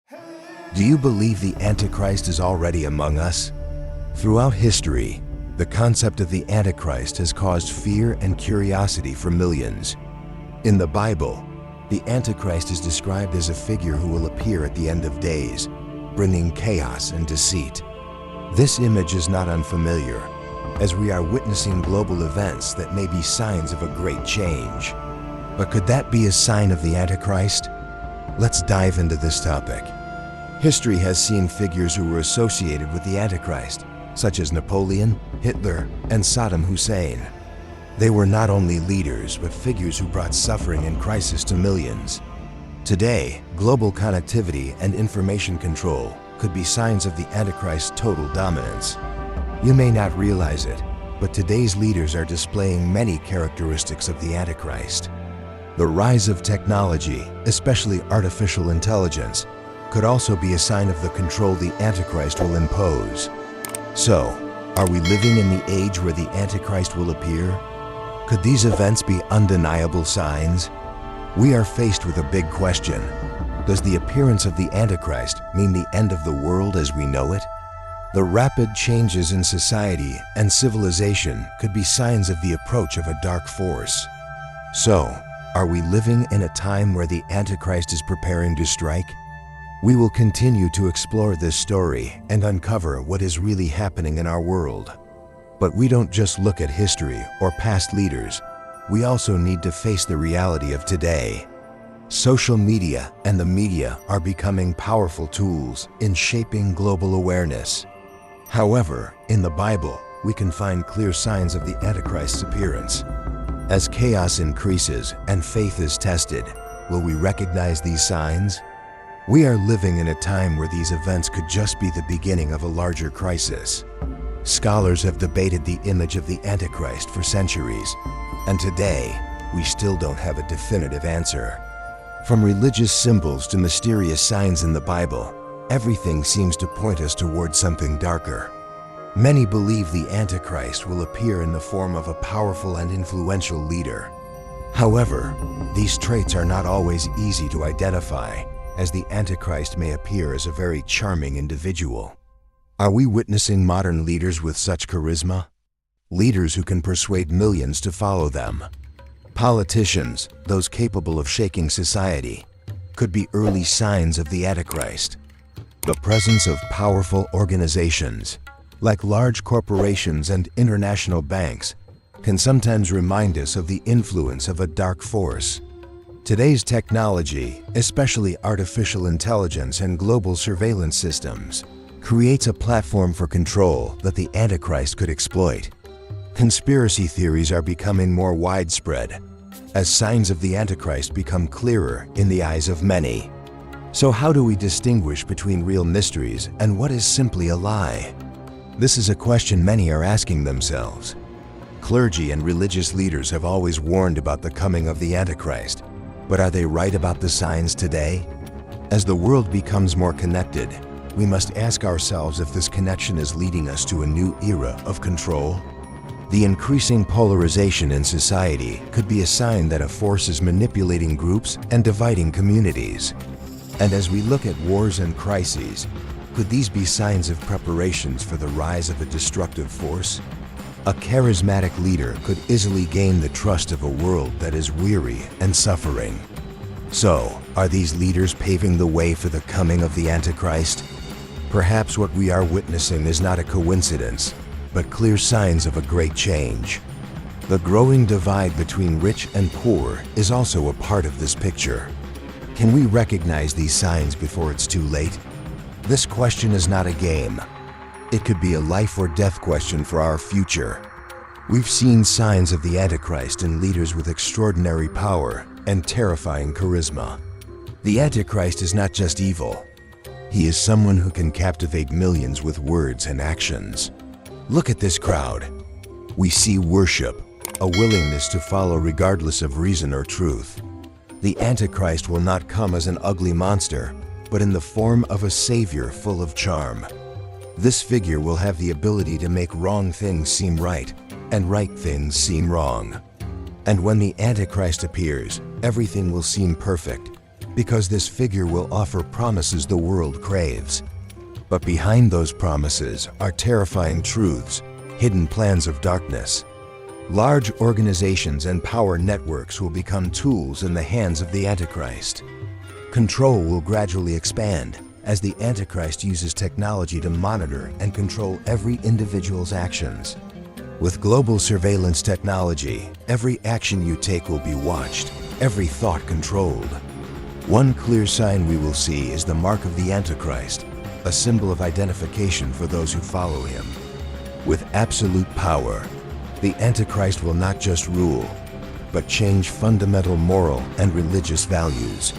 Do you believe the Antichrist is already among us? Throughout history, the concept of the Antichrist has caused fear and curiosity for millions. In the Bible, the Antichrist is described as a figure who will appear at the end of days, bringing chaos and deceit. This image is not unfamiliar, as we are witnessing global events that may be signs of a great change. But could that be a sign of the Antichrist? Let's dive into this topic. History has seen figures who were associated with the Antichrist, such as Napoleon, Hitler, and Saddam Hussein. They were not only leaders, but figures who brought suffering and crisis to millions. Today, global connectivity and information control could be signs of the Antichrist's total dominance. You may not realize it, but today's leaders are displaying many characteristics of the Antichrist. The rise of technology, especially artificial intelligence, could also be a sign of the control the Antichrist will impose. So, are we living in the age where the Antichrist will appear? Could these events be undeniable signs? We are faced with a big question. Does the appearance of the Antichrist mean the end of the world as we know it? The rapid changes in society and civilization could be signs of the approach of a dark force. So, are we living in a time where the Antichrist is preparing to strike? We will continue to explore this story and uncover what is really happening in our world. But we don't just look at history or past leaders. We also need to face the reality of today. Social media and the media are becoming powerful tools in shaping global awareness. However, in the Bible, we can find clear signs of the Antichrist's appearance. As chaos increases and faith is tested, will we recognize these signs? We are living in a time where these events could just be the beginning of a larger crisis. Scholars have debated the image of the Antichrist for centuries, and today, we still don't have a definitive answer. From religious symbols to mysterious signs in the Bible, everything seems to point us towards something darker. Many believe the Antichrist will appear in the form of a powerful and influential leader. However, these traits are not always easy to identify, as the Antichrist may appear as a very charming individual. Are we witnessing modern leaders with such charisma? Leaders who can persuade millions to follow them. Politicians, those capable of shaking society, could be early signs of the Antichrist. The presence of powerful organizations, like large corporations and international banks, can sometimes remind us of the influence of a dark force. Today's technology, especially artificial intelligence and global surveillance systems, creates a platform for control that the Antichrist could exploit. Conspiracy theories are becoming more widespread, as signs of the Antichrist become clearer in the eyes of many. So how do we distinguish between real mysteries and what is simply a lie? This is a question many are asking themselves. Clergy and religious leaders have always warned about the coming of the Antichrist. But are they right about the signs today? As the world becomes more connected, we must ask ourselves if this connection is leading us to a new era of control. The increasing polarization in society could be a sign that a force is manipulating groups and dividing communities. And as we look at wars and crises, could these be signs of preparations for the rise of a destructive force? A charismatic leader could easily gain the trust of a world that is weary and suffering. So, are these leaders paving the way for the coming of the Antichrist? Perhaps what we are witnessing is not a coincidence, but clear signs of a great change. The growing divide between rich and poor is also a part of this picture. Can we recognize these signs before it's too late? This question is not a game. It could be a life or death question for our future. We've seen signs of the Antichrist in leaders with extraordinary power and terrifying charisma. The Antichrist is not just evil. He is someone who can captivate millions with words and actions. Look at this crowd. We see worship, a willingness to follow regardless of reason or truth. The Antichrist will not come as an ugly monster, but in the form of a savior full of charm. This figure will have the ability to make wrong things seem right and right things seem wrong. And when the Antichrist appears, everything will seem perfect. because this figure will offer promises the world craves. But behind those promises are terrifying truths, hidden plans of darkness. Large organizations and power networks will become tools in the hands of the Antichrist. Control will gradually expand as the Antichrist uses technology to monitor and control every individual's actions. With global surveillance technology, every action you take will be watched, every thought controlled. One clear sign we will see is the mark of the Antichrist, a symbol of identification for those who follow him. With absolute power, the Antichrist will not just rule, but change fundamental moral and religious values.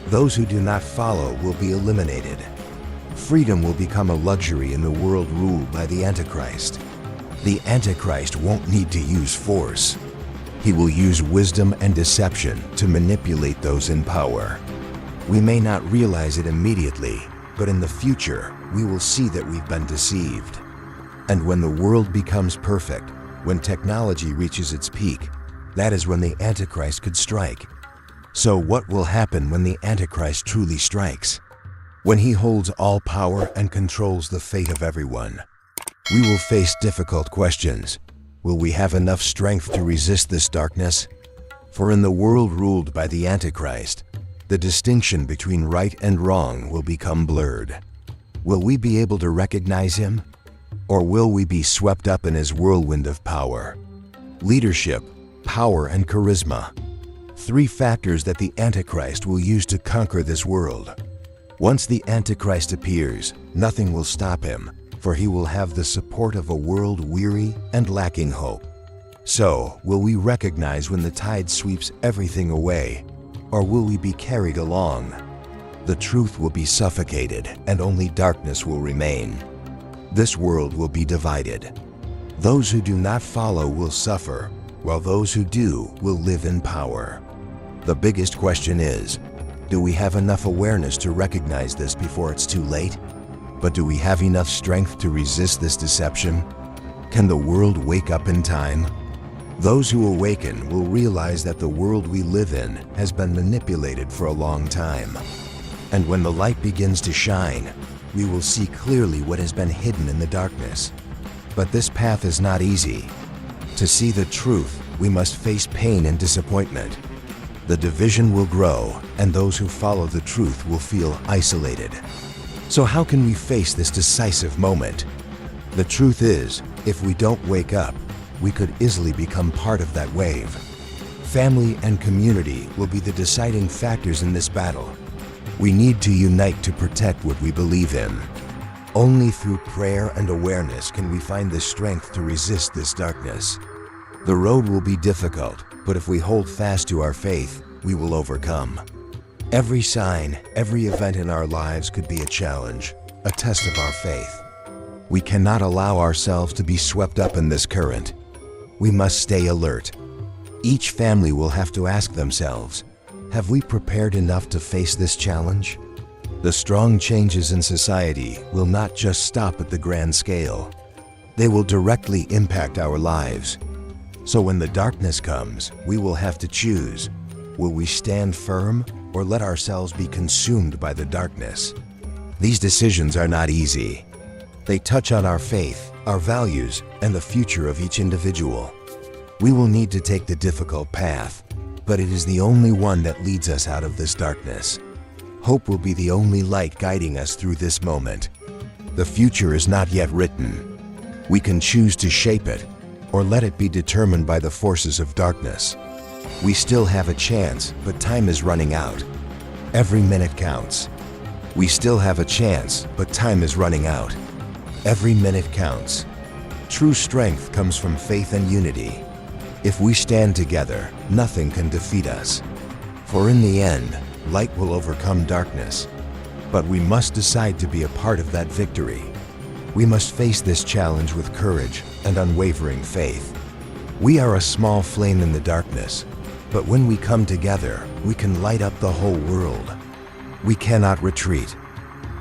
Those who do not follow will be eliminated. Freedom will become a luxury in the world ruled by the Antichrist. The Antichrist won't need to use force. He will use wisdom and deception to manipulate those in power. We may not realize it immediately, but in the future, we will see that we've been deceived. And when the world becomes perfect, when technology reaches its peak, that is when the Antichrist could strike. So what will happen when the Antichrist truly strikes? When he holds all power and controls the fate of everyone, we will face difficult questions. Will we have enough strength to resist this darkness? For in the world ruled by the Antichrist, the distinction between right and wrong will become blurred. Will we be able to recognize him? Or will we be swept up in his whirlwind of power? Leadership, power, and charisma. Three factors that the Antichrist will use to conquer this world. Once the Antichrist appears, nothing will stop him, for he will have the support of a world weary and lacking hope. So, will we recognize when the tide sweeps everything away, or will we be carried along? The truth will be suffocated, and only darkness will remain. This world will be divided. Those who do not follow will suffer, while those who do will live in power. The biggest question is, do we have enough awareness to recognize this before it's too late? But do we have enough strength to resist this deception? Can the world wake up in time? Those who awaken will realize that the world we live in has been manipulated for a long time. And when the light begins to shine, we will see clearly what has been hidden in the darkness. But this path is not easy. To see the truth, we must face pain and disappointment. The division will grow, and those who follow the truth will feel isolated. So how can we face this decisive moment? The truth is, if we don't wake up, we could easily become part of that wave. Family and community will be the deciding factors in this battle. We need to unite to protect what we believe in. Only through prayer and awareness can we find the strength to resist this darkness. The road will be difficult, but if we hold fast to our faith, we will overcome. Every sign, every event in our lives could be a challenge, a test of our faith. We cannot allow ourselves to be swept up in this current. We must stay alert. Each family will have to ask themselves, have we prepared enough to face this challenge? The strong changes in society will not just stop at the grand scale. They will directly impact our lives. So when the darkness comes, we will have to choose. Will we stand firm or let ourselves be consumed by the darkness? These decisions are not easy. They touch on our faith, our values, and the future of each individual. We will need to take the difficult path, but it is the only one that leads us out of this darkness. Hope will be the only light guiding us through this moment. The future is not yet written. We can choose to shape it, or let it be determined by the forces of darkness. We still have a chance, but time is running out. Every minute counts. We still have a chance, but time is running out. Every minute counts. True strength comes from faith and unity. If we stand together, nothing can defeat us. For in the end, light will overcome darkness. But we must decide to be a part of that victory. We must face this challenge with courage and unwavering faith. We are a small flame in the darkness, but when we come together, we can light up the whole world. We cannot retreat.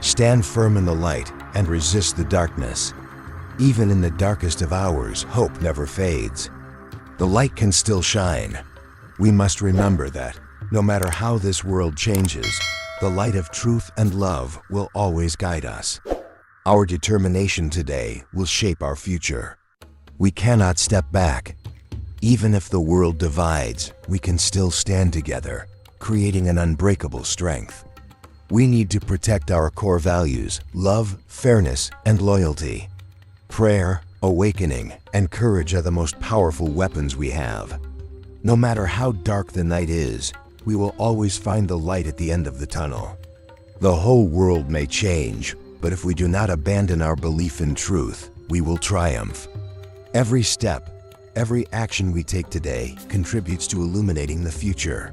Stand firm in the light and resist the darkness. Even in the darkest of hours, hope never fades. The light can still shine. We must remember that No matter how this world changes, the light of truth and love will always guide us. Our determination today will shape our future. We cannot step back. Even if the world divides, we can still stand together, creating an unbreakable strength. We need to protect our core values: love, fairness, and loyalty. Prayer, awakening, and courage are the most powerful weapons we have. No matter how dark the night is, we will always find the light at the end of the tunnel. The whole world may change, but if we do not abandon our belief in truth, we will triumph. Every step, every action we take today contributes to illuminating the future.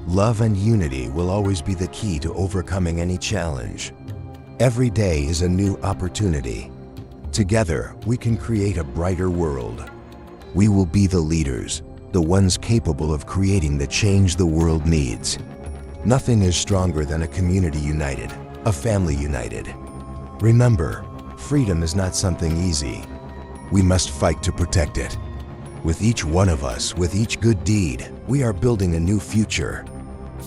Love and unity will always be the key to overcoming any challenge. Every day is a new opportunity. Together, we can create a brighter world. We will be the leaders, the ones capable of creating the change the world needs. Nothing is stronger than a community united, a family united. Remember, freedom is not something easy. We must fight to protect it. With each one of us, with each good deed, we are building a new future.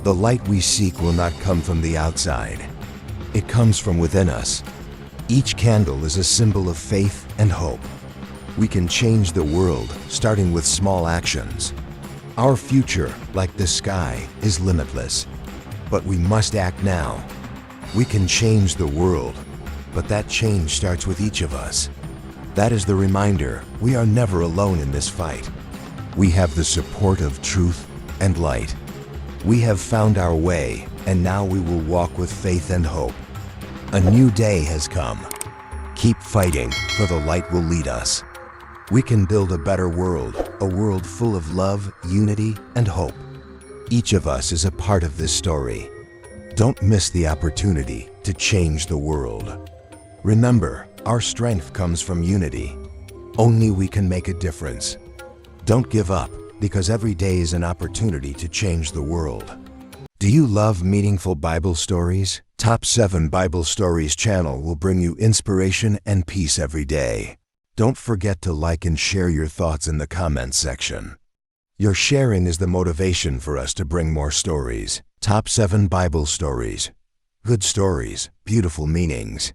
The light we seek will not come from the outside. It comes from within us. Each candle is a symbol of faith and hope. We can change the world, starting with small actions. Our future, like the sky, is limitless. But we must act now. We can change the world, but that change starts with each of us. That is the reminder, we are never alone in this fight. We have the support of truth and light. We have found our way, and now we will walk with faith and hope. A new day has come. Keep fighting, for the light will lead us. We can build a better world, a world full of love, unity, and hope. Each of us is a part of this story. Don't miss the opportunity to change the world. Remember, our strength comes from unity. Only we can make a difference. Don't give up, because every day is an opportunity to change the world. Do you love meaningful Bible stories? Top 7 Bible Stories channel will bring you inspiration and peace every day. Don't forget to like and share your thoughts in the comments section. Your sharing is the motivation for us to bring more stories. Top 7 Bible Stories. Good stories, beautiful meanings.